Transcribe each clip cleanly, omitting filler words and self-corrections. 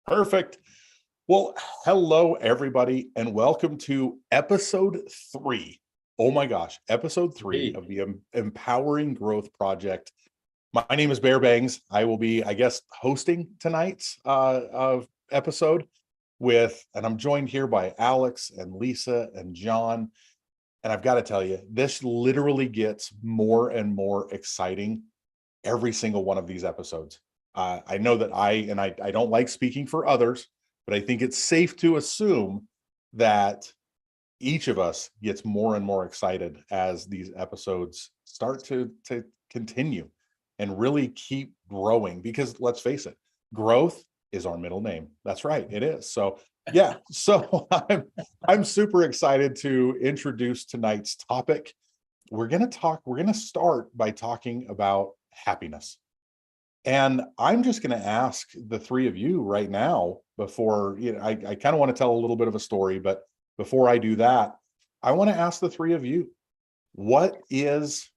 Perfect. Well, hello, everybody, and welcome to episode 3. Oh my gosh, episode 3 Hey. of the Empowering Growth Project. My name is Bear Bangs. I will be, hosting tonight's episode and I'm joined here by Alex and Lisa and John. And I've got to tell you, this literally gets more and more exciting every single one of these episodes. I know that I don't like speaking for others, but I think it's safe to assume that each of us gets more and more excited as these episodes start to continue and really keep growing, because let's face it, growth is our middle name. That's right, it is. So yeah, so I'm super excited to introduce tonight's topic. We're going to start by talking about happiness. And I'm just going to ask the three of you right now, before, I kind of want to tell a little bit of a story, but before I do that, I want to ask the three of you, what is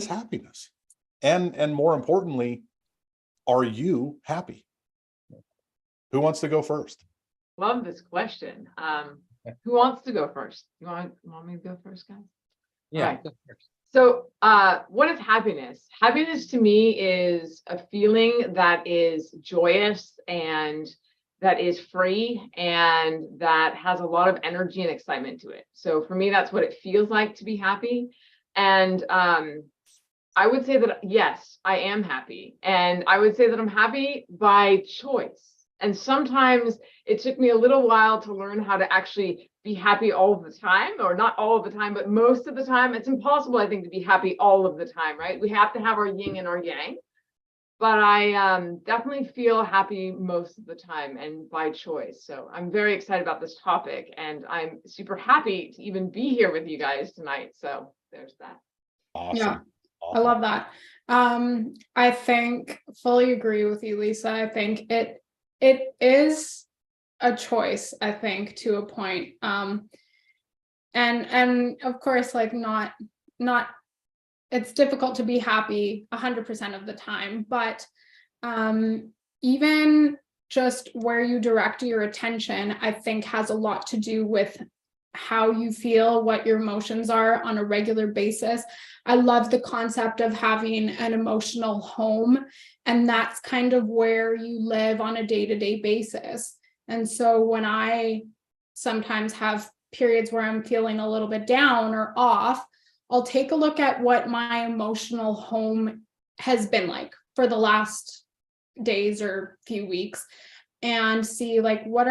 happiness? And more importantly, are you happy? Who wants to go first? Love this question. Who wants to go first? You want me to go first, guys? Yeah. Right. So, what is happiness? Happiness to me is a feeling that is joyous and that is free and that has a lot of energy and excitement to it. So for me, that's what it feels like to be happy. And I would say that, yes, I am happy. And I would say that I'm happy by choice. And sometimes it took me a little while to learn how to actually be happy all of the time, or not all of the time, but most of the time. It's impossible, I think, to be happy all of the time, right? We have to have our yin and our yang. But I definitely feel happy most of the time and by choice. So I'm very excited about this topic, and I'm super happy to even be here with you guys tonight. So there's that. Awesome. Yeah, Awesome. I love that. I think fully agree with you, Lisa. I think it is a choice, I think, to a point. And of course, like not it's difficult to be happy 100% of the time, but even just where you direct your attention, I think, has a lot to do with how you feel, what your emotions are on a regular basis. I love the concept of having an emotional home, and that's kind of where you live on a day-to-day basis. And so when I sometimes have periods where I'm feeling a little bit down or off, I'll take a look at what my emotional home has been like for the last days or few weeks, and see like what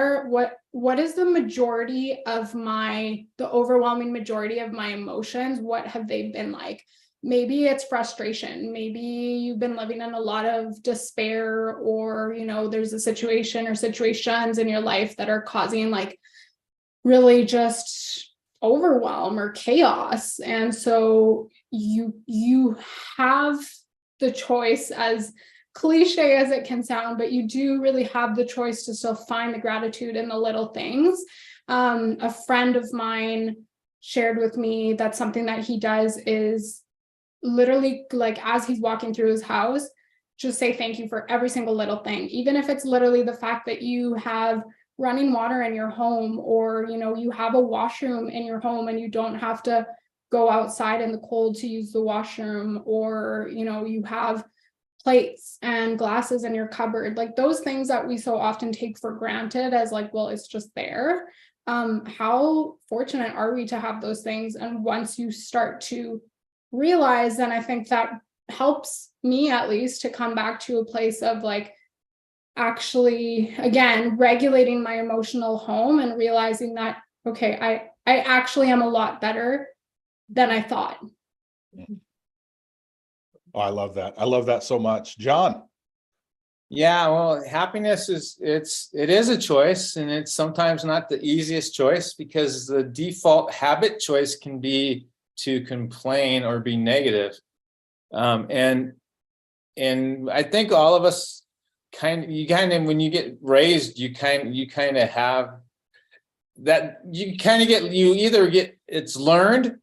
is the majority of the overwhelming majority of my emotions. What have they been like? Maybe it's frustration. Maybe you've been living in a lot of despair, or there's a situation or situations in your life that are causing like really just overwhelm or chaos. And so you have the choice, as cliche as it can sound, but you do really have the choice to still find the gratitude in the little things. A friend of mine shared with me that something that he does is literally, like, as he's walking through his house, just say thank you for every single little thing, even if it's literally the fact that you have running water in your home, or you have a washroom in your home and you don't have to go outside in the cold to use the washroom, or you have plates and glasses in your cupboard. Like those things that we so often take for granted as like, well, it's just there. How fortunate are we to have those things? And once you start to realize, then I think that helps me, at least, to come back to a place of like actually, again, regulating my emotional home and realizing that, okay, I actually am a lot better than I thought. Oh, I love that. I love that so much. John. Yeah, well, happiness it is a choice, and it's sometimes not the easiest choice, because the default habit choice can be to complain or be negative. And I think all of us kind of when you get raised, you kind of have that, you either get, it's learned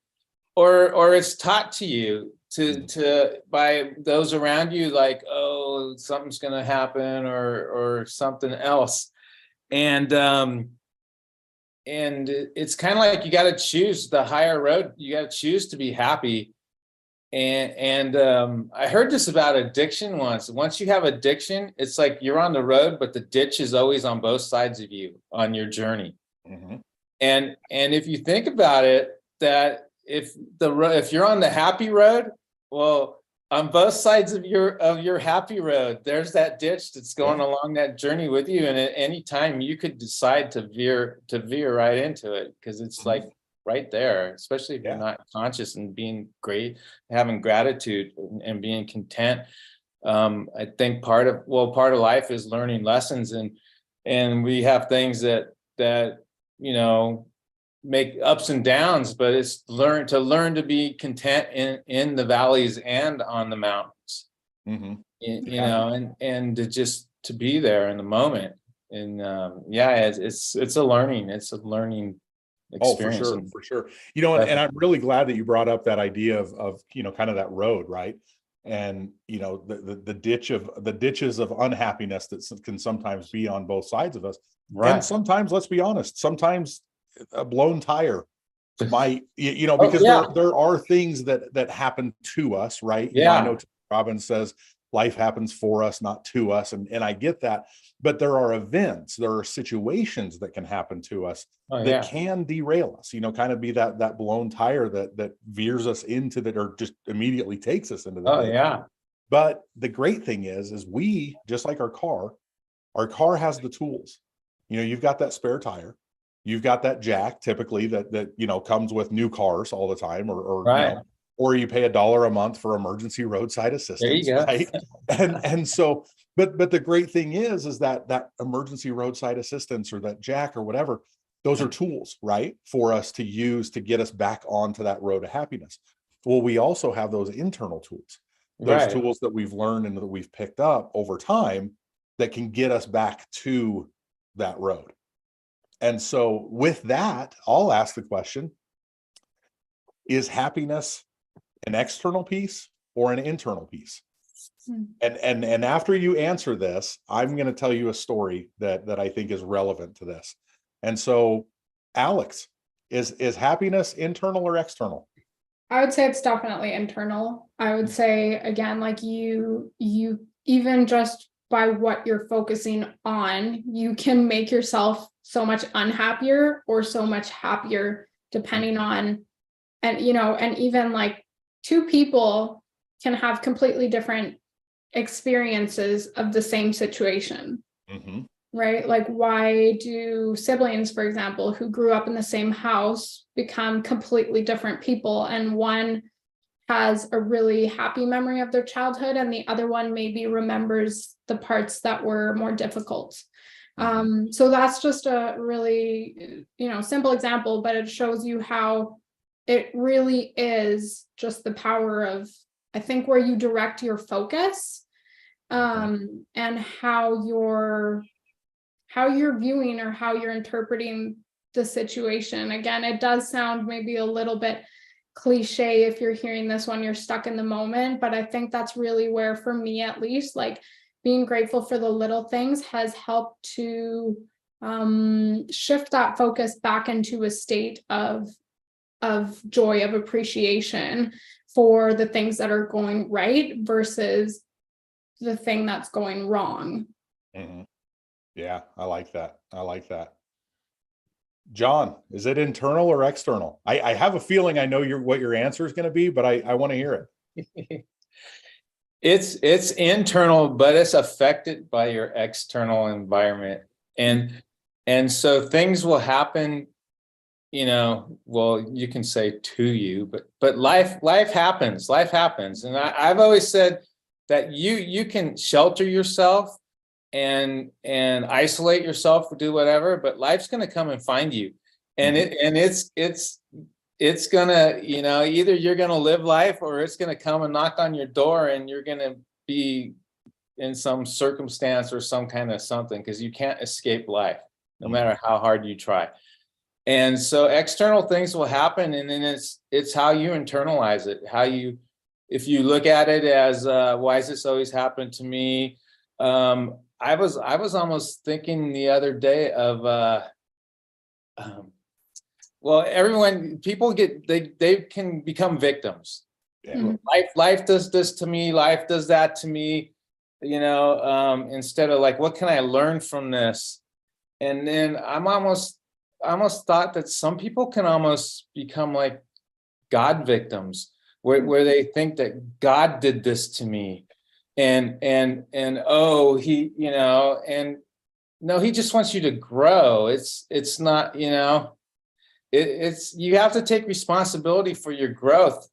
or it's taught to you to by those around you, like, oh, something's going to happen or something else. And it's kind of like you got to choose the higher road. You got to choose to be happy. And I heard this about addiction once. Once you have addiction, it's like you're on the road, but the ditch is always on both sides of you on your journey. Mhm. And if you think about it, that if you're on the happy road, well, on both sides of your happy road, there's that ditch that's going along that journey with you. And at any time you could decide to veer right into it, because it's like right there, especially if you're not conscious and being great, having gratitude and being content. I think part of life is learning lessons, and we have things that make ups and downs, but it's learn to be content in the valleys and on the mountains. Mhm. You know, and to be there in the moment. And it's a learning experience. Oh, for sure. And I'm really glad that you brought up that idea of kind of that road, right? And the ditches of unhappiness that can sometimes be on both sides of us. Right. And sometimes, let's be honest, sometimes a blown tire might, because there are things that happen to us, right? I know Robbins says life happens for us, not to us. And I get that, but there are events, there are situations that can happen to us that can derail us, kind of be that blown tire that veers us into that, or just immediately takes us into the ditch. But the great thing is we, just like our car has the tools. You've got that spare tire. You've got that jack, typically that comes with new cars all the time, or you pay $1 a month for emergency roadside assistance. There you go. Right? And so, but the great thing is that emergency roadside assistance or that jack or whatever, those are tools, right, for us to use to get us back onto that road of happiness. Well, we also have those internal tools, those tools that we've learned and that we've picked up over time that can get us back to that road. And so with that, I'll ask the question, is happiness an external piece or an internal piece? And after you answer this, I'm going to tell you a story that I think is relevant to this. And so, Alex, is happiness internal or external? I would say it's definitely internal. I would say, again, like you even just by what you're focusing on, you can make yourself so much unhappier or so much happier, depending on, and even like two people can have completely different experiences of the same situation. Right? Like, why do siblings, for example, who grew up in the same house become completely different people? And one has a really happy memory of their childhood, and the other one maybe remembers the parts that were more difficult. So that's just a really, simple example, but it shows you how it really is just the power of, I think, where you direct your focus, and how you're viewing or how you're interpreting the situation. Again, it does sound maybe a little bit cliche if you're hearing this when you're stuck in the moment, but I think that's really where, for me at least, like being grateful for the little things has helped to shift that focus back into a state of joy, of appreciation for the things that are going right versus the thing that's going wrong. Yeah, I like that. John, is it internal or external? I have a feeling I know what your answer is going to be, but I want to hear it. It's internal, but it's affected by your external environment. And so things will happen, well, you can say to you, but life happens. And I've always said that you can shelter yourself and isolate yourself or do whatever, but life's going to come and find you. And it's gonna, either you're going to live life or it's going to come and knock on your door and you're going to be in some circumstance or some kind of something, because you can't escape life no matter how hard you try. And so external things will happen, and then it's how you internalize it, if you look at it as why has this always happened to me? I was almost thinking the other day of well, people they can become victims. Yeah. Life does this to me, life does that to me, instead of like, what can I learn from this? And then I almost thought that some people can almost become like God victims, where they think that God did this to me. And oh, he, and no, he just wants you to grow. It's not, it's you have to take responsibility for your growth.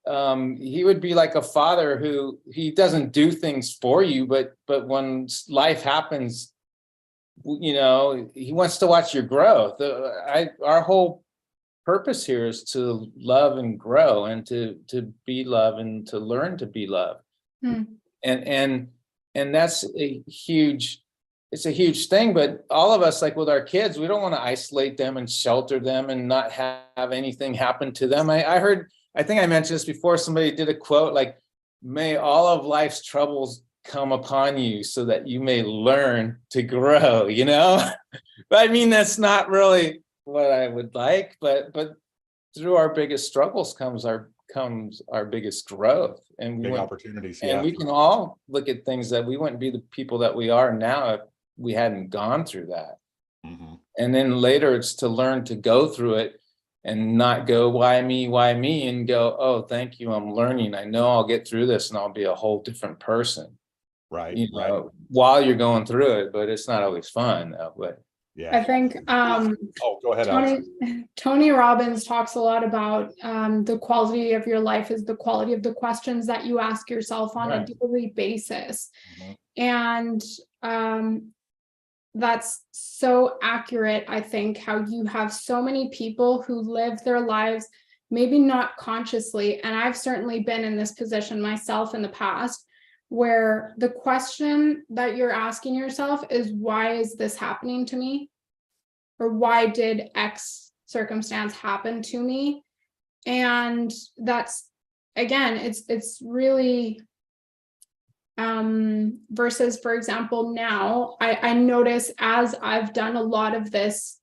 He would be like a father who he doesn't do things for you, but when life happens, he wants to watch your growth. Our whole purpose here is to love and grow, and to be love, and to learn to be love. And that's it's a huge thing. But all of us, like with our kids, we don't want to isolate them and shelter them and not have anything happen to them. I think I mentioned this before, somebody did a quote like, may all of life's troubles come upon you so that you may learn to grow, But I mean, that's not really what I would like, but through our biggest struggles comes our biggest growth, and Big opportunities. and we can all look at things that we wouldn't be the people that we are now if we hadn't gone through that. Mm-hmm. And then later it's to learn to go through it and not go, why me, and go, oh, thank you, I'm learning. I know I'll get through this and I'll be a whole different person. Right. Right. While you're going through it, but it's not always fun. But Yeah. I think Go ahead, Alex. Tony Robbins talks a lot about the quality of your life is the quality of the questions that you ask yourself on a daily basis. Mm-hmm. And that's so accurate. I think how you have so many people who live their lives maybe not consciously, and I've certainly been in this position myself in the past, where the question that you're asking yourself is, why is this happening to me? Or why did X circumstance happen to me? And that's, again, it's really versus, for example, now I notice as I've done a lot of this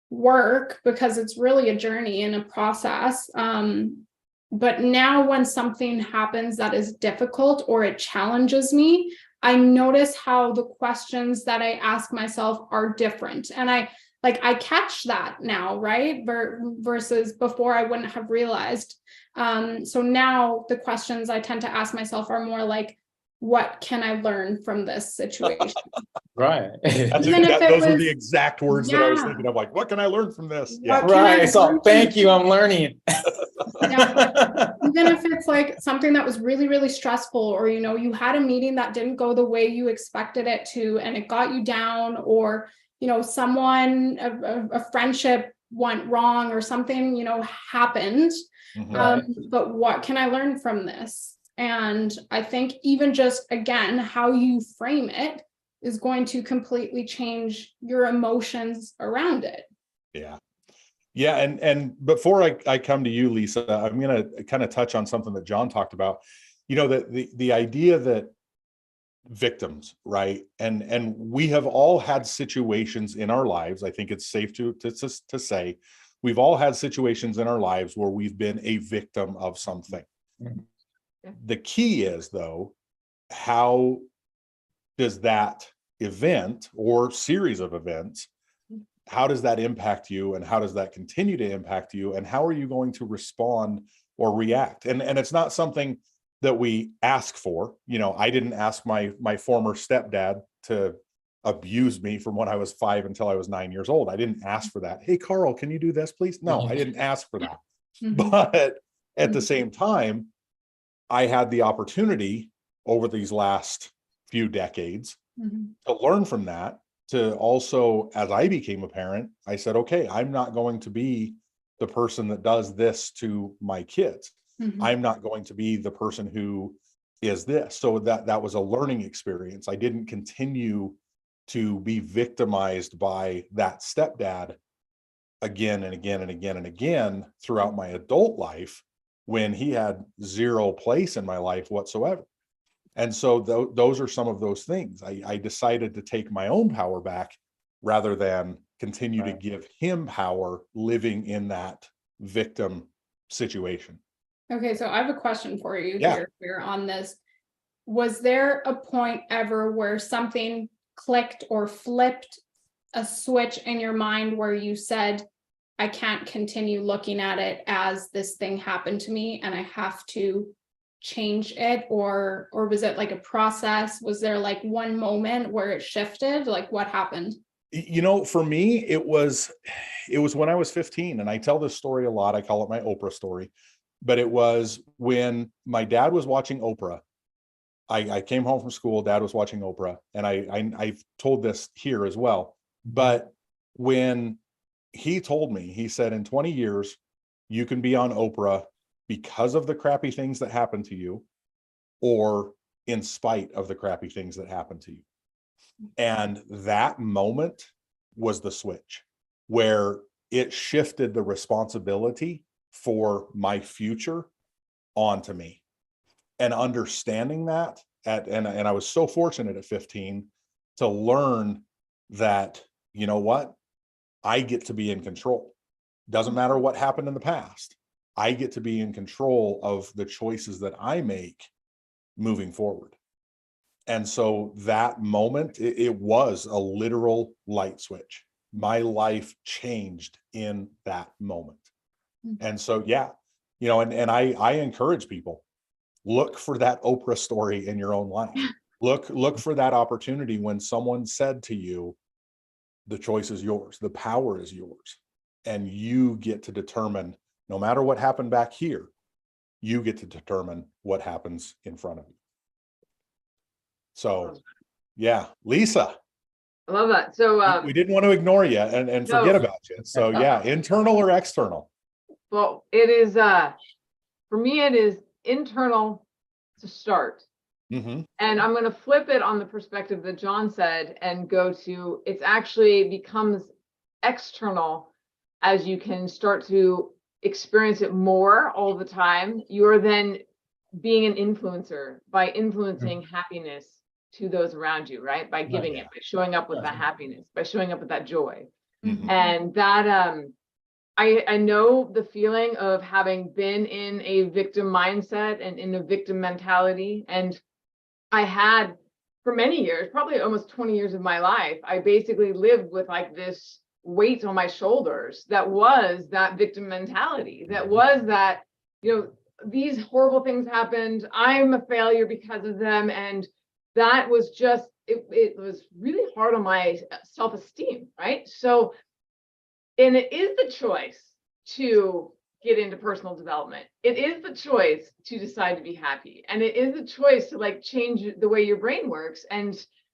work, because it's really a journey and a process. But now when something happens that is difficult or it challenges me, I notice how the questions that I ask myself are different. And I catch that now, right? Versus before I wouldn't have realized. So now the questions I tend to ask myself are more like, what can I learn from this situation? right. Those were the exact words that I was thinking of, like, what can I learn from this? Yeah. Right. So thank you, I'm learning. Even if it's like something that was really, really stressful, or, you had a meeting that didn't go the way you expected it to, and it got you down, or, someone, a friendship went wrong or something, happened. Mm-hmm. But what can I learn from this? And I think even just, again, how you frame it is going to completely change your emotions around it. Yeah. Yeah. And before I come to you, Lisa, I'm going to kind of touch on something that John talked about, that the idea that victims, right? And we have all had situations in our lives. I think it's safe to say we've all had situations in our lives where we've been a victim of something. Mm-hmm. The key is, though, how does that event or series of events, how does that impact you, and how does that continue to impact you, and how are you going to respond or react? And it's not something that we ask for. I didn't ask my former stepdad to abuse me from when I was 5 until I was 9 years old. I didn't ask for that. Hey, Carl, can you do this, please? No, I didn't ask for that. Mm-hmm. But at the same time, I had the opportunity over these last few decades to learn from that, to also, as I became a parent, I said, okay, I'm not going to be the person that does this to my kids. I'm not going to be the person who is this. So that was a learning experience. I didn't continue to be victimized by that stepdad again and again and again and again throughout my adult life, when he had zero place in my life whatsoever. And so those are some of those things. I decided to take my own power back rather than continue to Right. give him power living in that victim situation. Okay, so I have a question for you Yeah. here. We're on this. Was there a point ever where something clicked or flipped a switch in your mind where you said, I can't continue looking at it as this thing happened to me and I have to change it? Or was it like a process? Was there like one moment where it shifted? Like what happened? For me, it was when I was 15, and I tell this story a lot. I call it my Oprah story, but it was when my dad was watching Oprah. I came home from school, dad was watching Oprah, and I've told this here as well. But when he told me, he said, in 20 years, you can be on Oprah because of the crappy things that happen to you, or in spite of the crappy things that happen to you. And that moment was the switch where it shifted the responsibility for my future onto me. And understanding that and I was so fortunate at 15 to learn that, you know what, I get to be in control. Doesn't matter what happened in the past. I get to be in control of the choices that I make moving forward. And so that moment, it was a literal light switch. My life changed in that moment. And so, yeah, and I encourage people, look for that Oprah story in your own life. Look for that opportunity when someone said to you, the choice is yours, the power is yours, and you get to determine, no matter what happened back here, you get to determine what happens in front of you. So, yeah, Lisa, I love that. So, we didn't want to ignore you and No. forget about you. So, yeah, internal or external? well, it is, for me, it is internal to start. Mm-hmm. And I'm going to flip it on the perspective that John said and go to, it's actually becomes external as you can start to experience it more all the time. You're then being an influencer by influencing happiness to those around you, right? By giving it, by showing up with that happiness, by showing up with that joy. Mhm. And that, I know the feeling of having been in a victim mindset and in a victim mentality. And I had for many years, probably almost 20 years of my life, I basically lived with like this weight on my shoulders that was that victim mentality, that was that, these horrible things happened, I'm a failure because of them. And that was just, it was really hard on my self-esteem, right? So, and it is the choice to get into personal development. It is the choice to decide to be happy. And it is the choice to like change the way your brain works and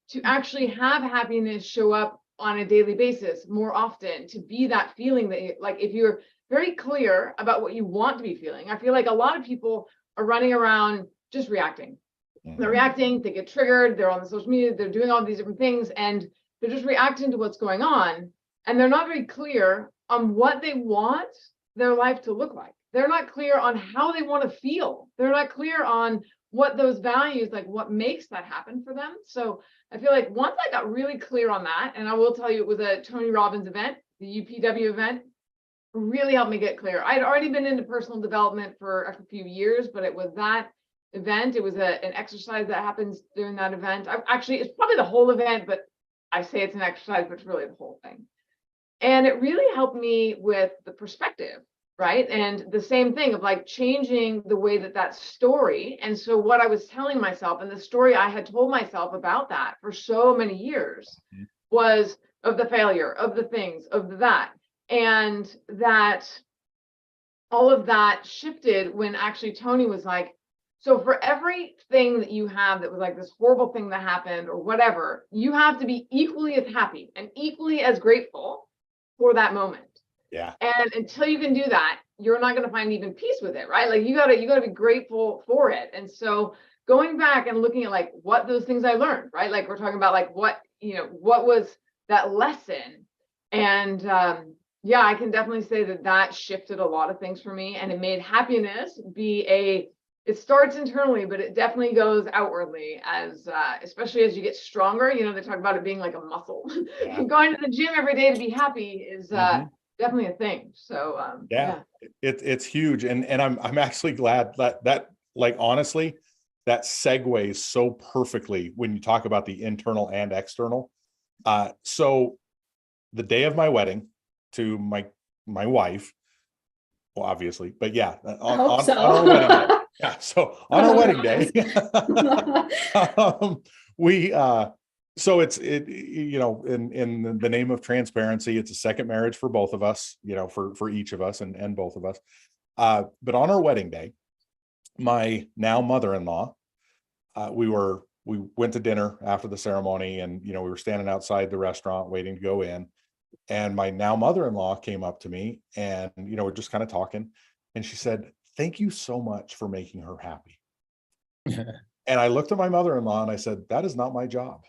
to actually have happiness show up on a daily basis more often, to be that feeling that like, if you're very clear about what you want to be feeling, I feel like a lot of people are running around just reacting. They're reacting, they get triggered, they're on the social media, they're doing all these different things, and they're just reacting to what's going on. And they're not very clear on what they want their life to look like. They're not clear on how they want to feel. They're not clear on what those values, like what makes that happen for them. So I feel like once I got really clear on that, and I will tell you, it was a Tony Robbins event, the UPW event, really helped me get clear. I'd already been into personal development for a few years, but it was that event. It was an exercise that happens during that event. It's probably the whole event, but I say it's an exercise, but it's really the whole thing. And it really helped me with the perspective, right? And the same thing of like changing the way that story. And so what I was telling myself and the story I had told myself about that for so many years was of the failure, of the things, of that. And that all of that shifted when actually Tony was like, so for everything that you have that was like this horrible thing that happened or whatever, you have to be equally as happy and equally as grateful for that moment. Yeah. And until you can do that, you're not going to find even peace with it, right? Like you gotta be grateful for it. And so going back and looking at like what those things I learned, right? Like we're talking about like what was that lesson? And yeah, I can definitely say that shifted a lot of things for me, and it made happiness be it starts internally, but it definitely goes outwardly as, especially as you get stronger. You know, they talk about it being like a muscle. Yeah. Going to the gym every day to be happy is Mhm. definitely a thing. So, Yeah, it's huge. And I'm actually glad that like, honestly, that segues so perfectly when you talk about the internal and external. So the day of my wedding to my wife, well, obviously, but yeah, hope so. on our wedding day. Yeah, so on our wedding day, we so you know, in the name of transparency, it's a second marriage for both of us, you know, for each of us and both of us. But on our wedding day, my now mother-in-law, we went to dinner after the ceremony, and you know, we were standing outside the restaurant waiting to go in, and my now mother-in-law came up to me, and you know, we're just kind of talking, and she said, "Thank you so much for making her happy." And I looked at my mother-in-law and I said, "That is not my job."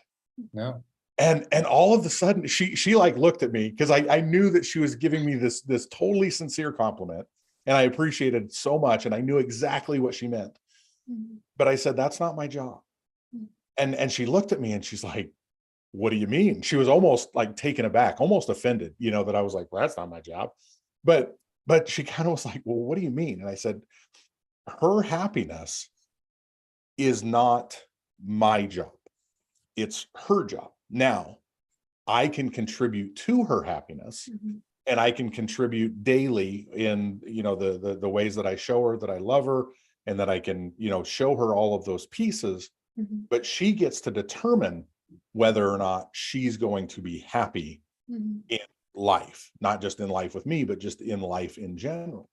No. And all of a sudden she like looked at me, because I knew that she was giving me this totally sincere compliment, and I appreciated it so much, and I knew exactly what she meant. But I said, "That's not my job." And she looked at me and she's like, "What do you mean?" She was almost like taken aback, almost offended, you know, that I was like, "Well, that's not my job." But she kind of was like, "Well, what do you mean?" And I said, "Her happiness is not my job. It's her job. Now, I can contribute to her happiness, and I can contribute daily in, you know, the ways that I show her that I love her, and that I can, you know, show her all of those pieces, but she gets to determine whether or not she's going to be happy in life, not just in life with me, but just in life in general."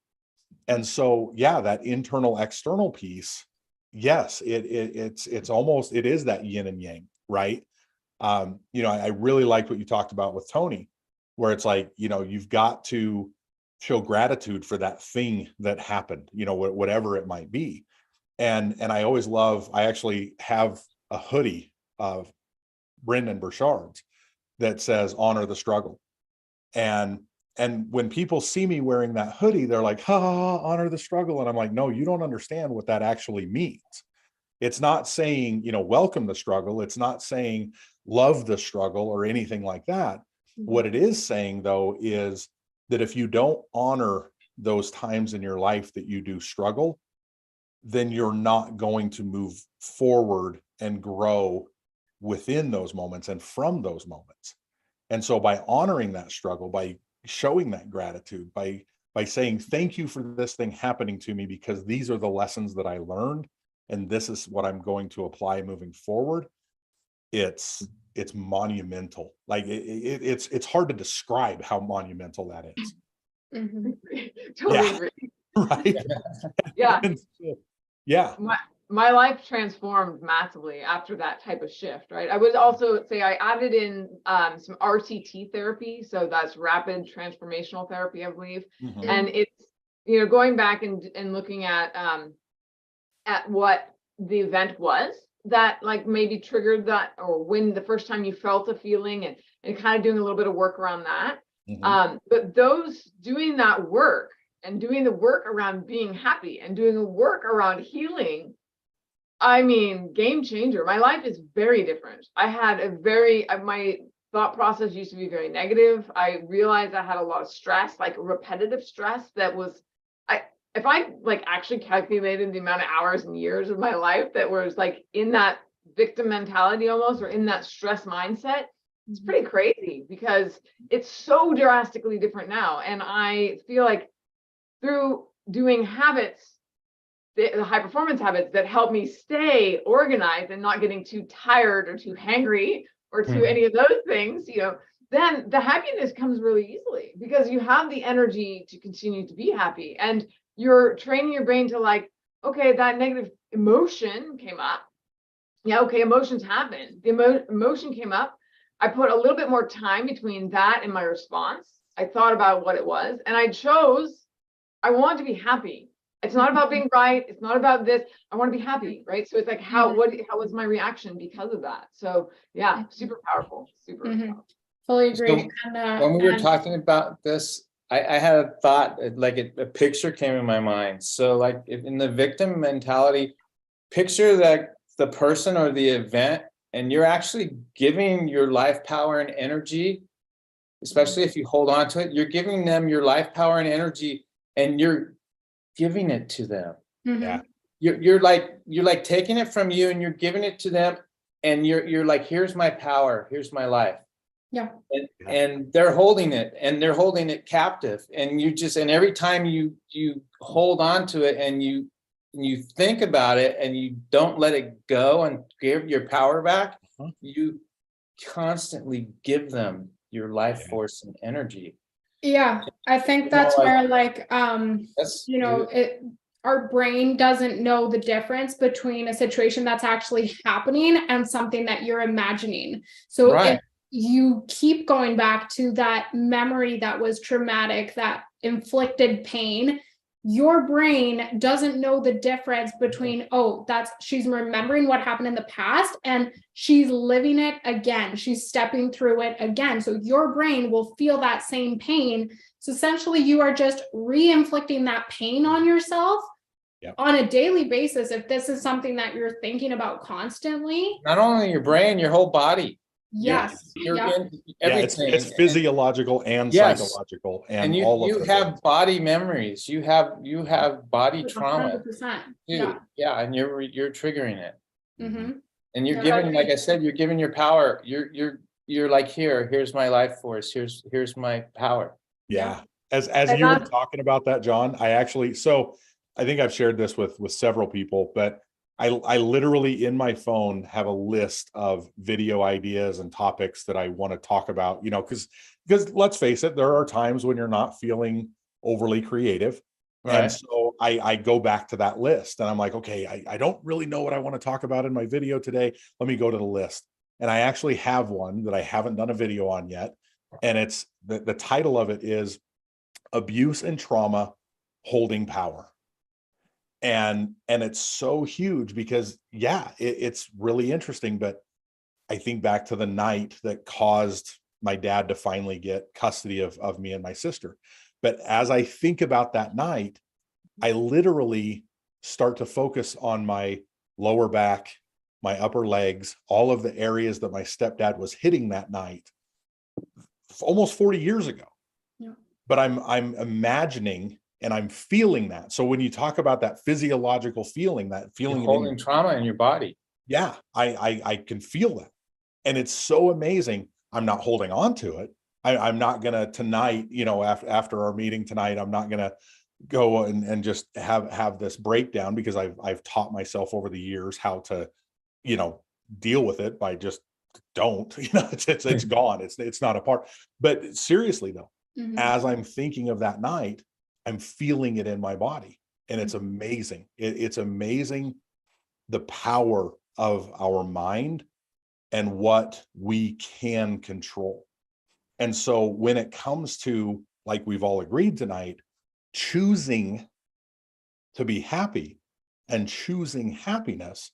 And so, yeah, that internal external piece, yes, it's almost, it is that yin and yang, right? You know, I really liked what you talked about with Tony, where it's like, you know, you've got to show gratitude for that thing that happened, you know, whatever it might be. And I always love, I actually have a hoodie of Brendan Burchard's that says "Honor the struggle." And when people see me wearing that hoodie, they're like, "Ha, ha, ha, honor the struggle." And I'm like, "No, you don't understand what that actually means." It's not saying, you know, welcome the struggle. It's not saying love the struggle or anything like that. What it is saying, though, is that if you don't honor those times in your life that you do struggle, then you're not going to move forward and grow within those moments and from those moments. And so by honoring that struggle, by showing that gratitude, by saying thank you for this thing happening to me, because these are the lessons that I learned, and this is what I'm going to apply moving forward, it's monumental. Like it's hard to describe how monumental that is. Totally Yeah. agree. Right. Yeah. And so, yeah. My life transformed massively after that type of shift, right? I would also say I added in some RTT therapy. So that's rapid transformational therapy, I believe. And it's, you know, going back and looking at what the event was that like maybe triggered that, or when the first time you felt a feeling, and kind of doing a little bit of work around that. But those doing that work and doing the work around being happy and doing the work around healing, I mean, game changer. My life is very different. I had my thought process used to be very negative. I realized I had a lot of stress, like repetitive stress that was, if I like actually calculated the amount of hours and years of my life that was like in that victim mentality almost, or in that stress mindset, it's pretty crazy because it's so drastically different now. And I feel like through doing habits, the high performance habits that help me stay organized and not getting too tired or too hangry or too any of those things, you know, then the happiness comes really easily because you have the energy to continue to be happy, and you're training your brain to like, okay, that negative emotion came up. Yeah, okay, emotions happen. The emotion came up. I put a little bit more time between that and my response. I thought about what it was, and I want to be happy. It's not about being right. It's not about this. I want to be happy, right? So it's like, how was my reaction because of that? So yeah, super powerful, super powerful. Fully agree. So when we were talking about this, I had a thought, like a picture came in my mind. So like if in the victim mentality, picture that the person or the event, and you're actually giving your life power and energy, especially if you hold on to it, you're giving them your life power and energy, and you're giving it to them. Mhm. Yeah. You're like taking it from you and you're giving it to them, and you're like, here's my power, here's my life. Yeah. And they're holding it, and they're holding it captive, and you just, and every time you hold on to it and you think about it and you don't let it go and give your power back, Uh-huh. you constantly give them your life Yeah. force and energy. Yeah, I think You know, that's like- where like That's our brain doesn't know the difference between a situation that's actually happening and something that you're imagining. So Right. if you keep going back to that memory that was traumatic, that inflicted pain, your brain doesn't know the difference between, oh, she's remembering what happened in the past and she's living it again. She's stepping through it again. So your brain will feel that same pain. So essentially, you are just re-inflicting that pain on yourself on a daily basis. If this is something that you're thinking about constantly. not only your brain, your whole body. Yes. You're Yep. in Yeah, everything. it's physiological and Yes. psychological And and all of you the have things. body memories. You have body trauma 100%. too. Yeah. Yeah, and you're triggering it. Mhm. And you're Yeah, giving, like I said, you're giving your power. You're like, here's my life force. Here's my power. Yeah. As And you were that's- talking about that, John, I think I've shared this with several people, but I literally in my phone have a list of video ideas and topics that I want to talk about, you know, because let's face it, there are times when you're not feeling overly creative. And Right. so I go back to that list and I'm like, okay, I don't really know what I want to talk about in my video today. Let me go to the list. And I actually have one that I haven't done a video on yet. And it's the title of it is Abuse and Trauma Holding Power. And it's so huge because it's really interesting. But I think back to the night that caused my dad to finally get custody of me and my sister. But as I think about that night, I literally start to focus on my lower back, my upper legs, all of the areas that my stepdad was hitting that night almost 40 years ago. Yeah. But I'm imagining and I'm feeling that. So when you talk about that physiological feeling, that feeling You're holding trauma in your body. yeah, I can feel that. And it's so amazing. I'm not holding on to it. I'm not gonna tonight, you know, after our meeting tonight, I'm not gonna go and just have this breakdown because I've taught myself over the years how to, you know, deal with it by just don't, you know, it's gone. It's not a part. But seriously though, Mhm. as I'm thinking of that night, I'm feeling it in my body. And it's amazing. It's amazing the power of our mind and what we can control. And so when it comes to, like we've all agreed tonight, choosing to be happy and choosing happiness,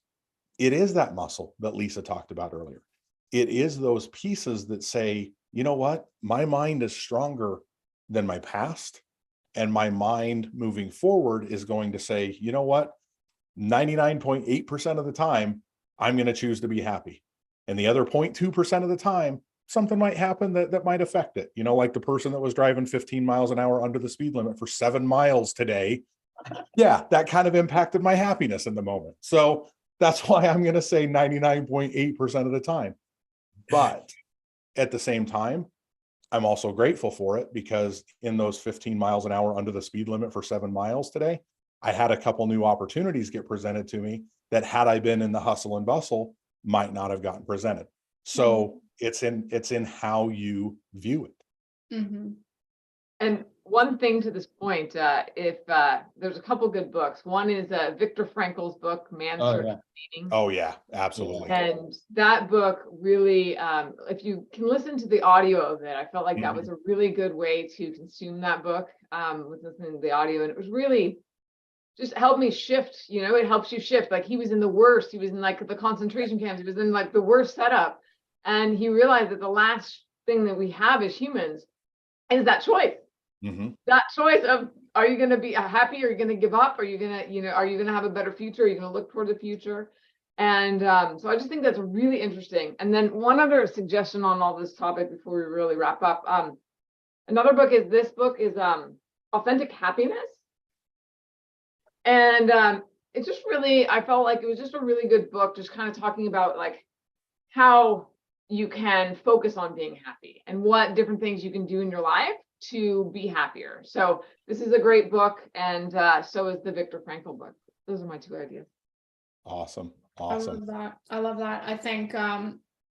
it is that muscle that Lisa talked about earlier. It is those pieces that say, you know what, my mind is stronger than my past. And my mind moving forward is going to say, you know what, 99.8% of the time, I'm going to choose to be happy. And the other 0.2% of the time, something might happen that might affect it. You know, like the person that was driving 15 miles an hour under the speed limit for 7 miles today. Yeah, that kind of impacted my happiness in the moment. So that's why I'm going to say 99.8% of the time. But at the same time, I'm also grateful for it because in those 15 miles an hour under the speed limit for 7 miles today, I had a couple new opportunities get presented to me that had I been in the hustle and bustle, might not have gotten presented. So it's in how you view it. Mhm. And one thing to this point, if there's a couple good books. One is Viktor Frankl's book, Man's Oh, Search yeah. for Meaning. Oh yeah, absolutely. And that book really, if you can listen to the audio of it, I felt like that was a really good way to consume that book, was listening to the audio. And it was really just helped me shift, you know, it helps you shift. Like he was in the worst, he was in like the concentration camps, he was in like the worst setup. And he realized that the last thing that we have as humans is that choice. Mhm. That choice of, are you gonna be happy? Are you gonna give up? Are you gonna, are you gonna have a better future? Are you gonna look toward the future? And so I just think that's really interesting. And then one other suggestion on all this topic before we really wrap up. Another book is, this book is Authentic Happiness. And it's just really, I felt like it was just a really good book, just kind of talking about like how you can focus on being happy and what different things you can do in your life to be happier. So this is a great book, and so is the Viktor Frankl book. Those are my two ideas. Awesome. I Awesome. love that. I love that. I think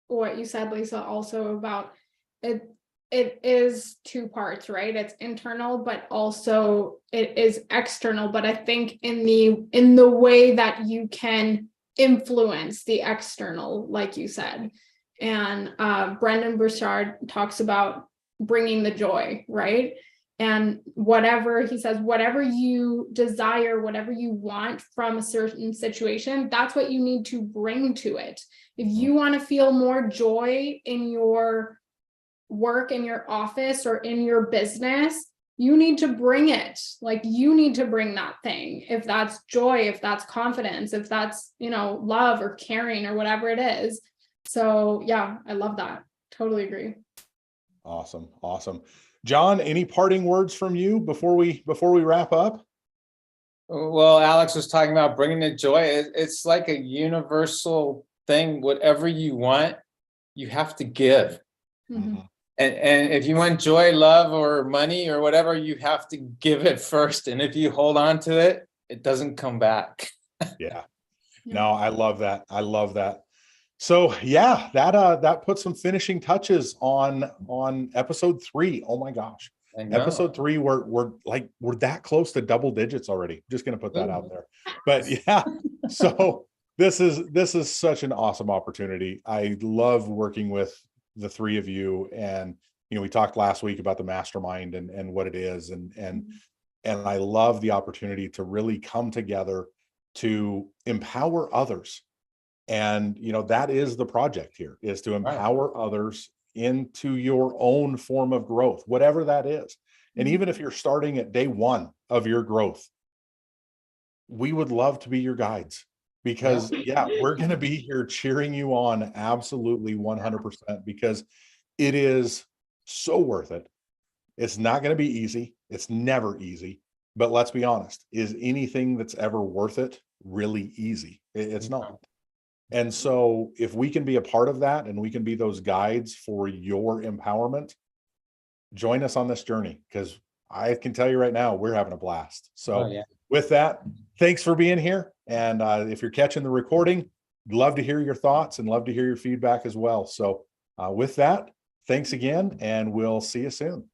what you said, Lisa, also about it, it is two parts, right? It's internal, but also it is external. But I think in the way that you can influence the external, like you said. And Brendan Burchard talks about bringing the joy, right? And whatever he says, whatever you desire, whatever you want from a certain situation, that's what you need to bring to it. If you want to feel more joy in your work, in your office, or in your business, you need to bring it. Like, you need to bring that thing. If that's joy, if that's confidence, if that's, love or caring or whatever it is. So yeah, I love that. Totally agree. Awesome. Awesome. John, any parting words from you before we wrap up? Well, Alex was talking about bringing the joy. It's like a universal thing. Whatever you want, you have to give. Mhm. And if you want joy, love, or money or whatever, you have to give it first. And if you hold on to it, it doesn't come back. Yeah. Yeah. No, I love that. I love that. So yeah, that puts some finishing touches on episode 3. Oh my gosh. I know. Episode 3, we're that close to double digits already. Just gonna put that out there. But yeah, so this is such an awesome opportunity. I love working with the three of you. And we talked last week about the mastermind and what it is, and I love the opportunity to really come together to empower others. And that is the project here, is to empower others into your own form of growth, whatever that is. And even if you're starting at day 1 of your growth, we would love to be your guides, because we're going to be here cheering you on absolutely 100%, because it is so worth it. It's not going to be easy. It's never easy. But let's be honest, is anything that's ever worth it really easy? It's not. And so if we can be a part of that, and we can be those guides for your empowerment, join us on this journey, because I can tell you right now, we're having a blast. So with that, thanks for being here. And if you're catching the recording, love to hear your thoughts and love to hear your feedback as well. So with that, thanks again, and we'll see you soon.